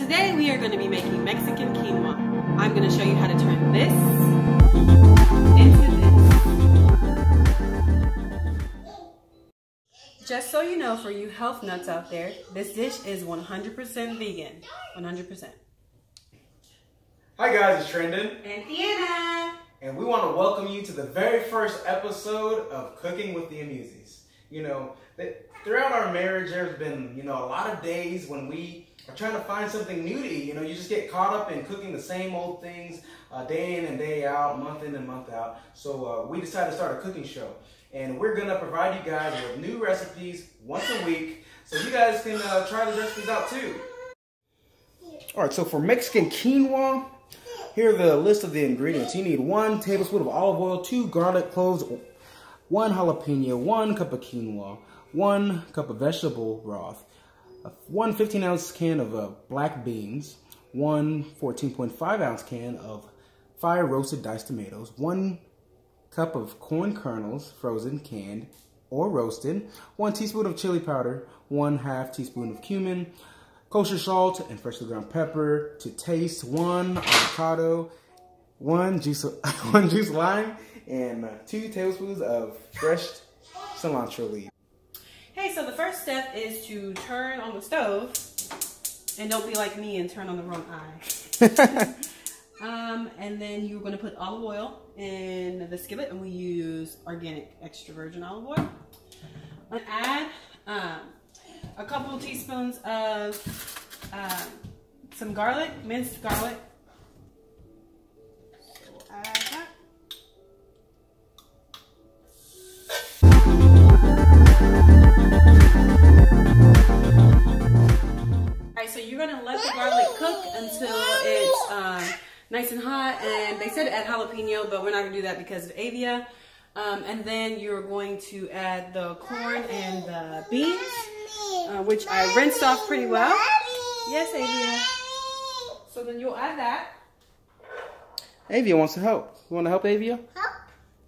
Today we are going to be making Mexican quinoa. I'm going to show you how to turn this into this. Just so you know, for you health nuts out there, this dish is 100% vegan. 100%. Hi guys, it's Trendon. And Deanna. And we want to welcome you to the very first episode of Cooking with the Amuzies. You know, throughout our marriage, there's been, a lot of days when we are trying to find something new to eat. You just get caught up in cooking the same old things day in and day out, month in and month out. So we decided to start a cooking show. And we're going to provide you guys with new recipes once a week so you guys can try the recipes out too. All right, so for Mexican quinoa, here are the list of the ingredients. You need 1 tablespoon of olive oil, 2 garlic cloves, 1 jalapeno, 1 cup of quinoa, 1 cup of vegetable broth, 1 15-ounce can of black beans, 1 14.5-ounce can of fire roasted diced tomatoes, 1 cup of corn kernels, frozen, canned, or roasted, 1 teaspoon of chili powder, 1/2 teaspoon of cumin, kosher salt and freshly ground pepper to taste, 1 avocado, 1 juice lime, and 2 tablespoons of fresh cilantro leaves. Hey, so the first step is to turn on the stove, and don't be like me and turn on the wrong eye. And then you're going to put olive oil in the skillet, and we use organic extra virgin olive oil. And add a couple teaspoons of some garlic, minced garlic. So add that. Alright, so you're gonna let the garlic cook until it's nice and hot. And they said add jalapeno, but we're not gonna do that because of Avia. And then you're going to add the corn and the beans, which I rinsed off pretty well. Yes, Avia. So then you'll add that. Avia wants to help. You want to help, Avia?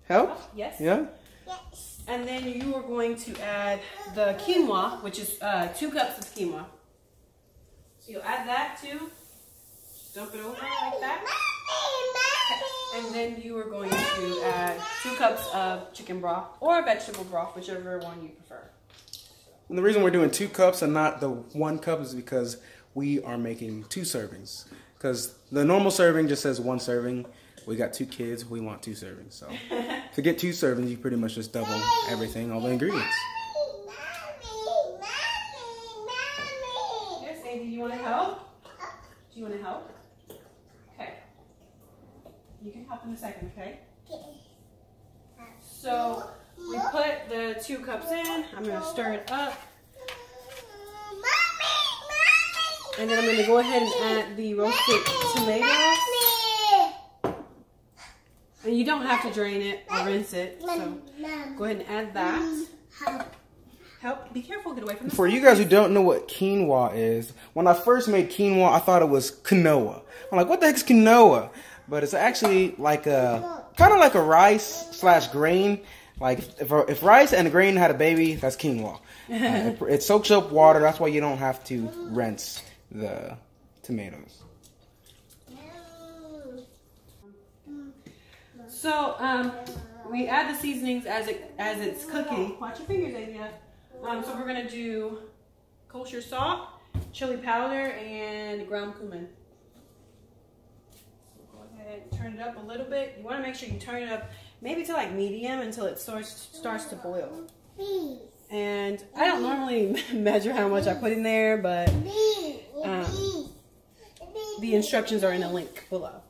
Help? Yes. Yeah? Yes. And then you are going to add the quinoa, which is 2 cups of quinoa. So you'll add that too. Just dump it over like that. And then you are going to add 2 cups of chicken broth or vegetable broth, whichever one you prefer. And the reason we're doing 2 cups and not the 1 cup is because we are making 2 servings. Because the normal serving just says 1 serving. We got 2 kids, we want 2 servings. So to get 2 servings, you pretty much just double everything, all the ingredients. Yes, Amy, do you want to help? Do you want to help? Okay. You can help in a second, okay? So we put the 2 cups in. I'm going to stir it up. And then I'm going to go ahead and add the roasted tomatoes. And you don't have to drain it or rinse it. So go ahead and add that. Help. Be careful. Get away from the For you guys who don't know what quinoa is, when I first made quinoa, I thought it was quinoa. I'm like, what the heck is quinoa? But it's actually like kind of like a rice/grain. Like if rice and a grain had a baby, that's quinoa. It soaks up water. That's why you don't have to rinse the tomatoes. So we add the seasonings as it's cooking. Watch your fingers, Avia. So we're gonna do kosher salt, chili powder, and ground cumin. So go ahead and turn it up a little bit. You want to make sure you turn it up maybe to like medium until it starts to boil. And I don't normally measure how much I put in there, but the instructions are in the link below.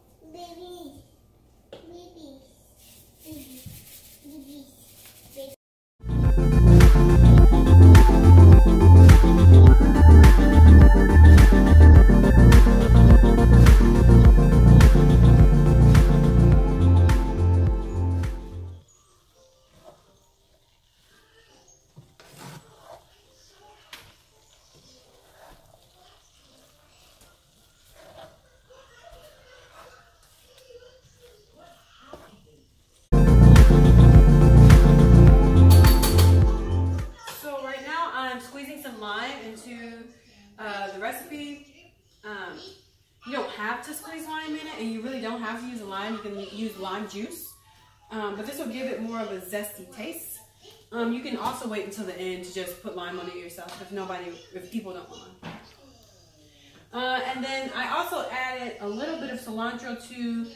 You don't have to squeeze lime in it, and you really don't have to use a lime. You can use lime juice, but this will give it more of a zesty taste. You can also wait until the end to just put lime on it yourself if people don't want lime. And then I also added a little bit of cilantro to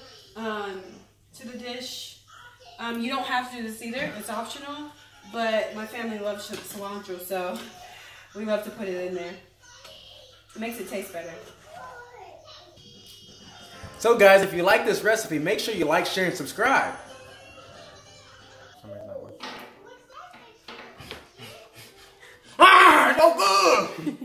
the dish. You don't have to do this either; it's optional. But my family loves cilantro, so we love to put it in there. It makes it taste better. So guys, if you like this recipe, make sure you like, share, and subscribe. Ah, no good!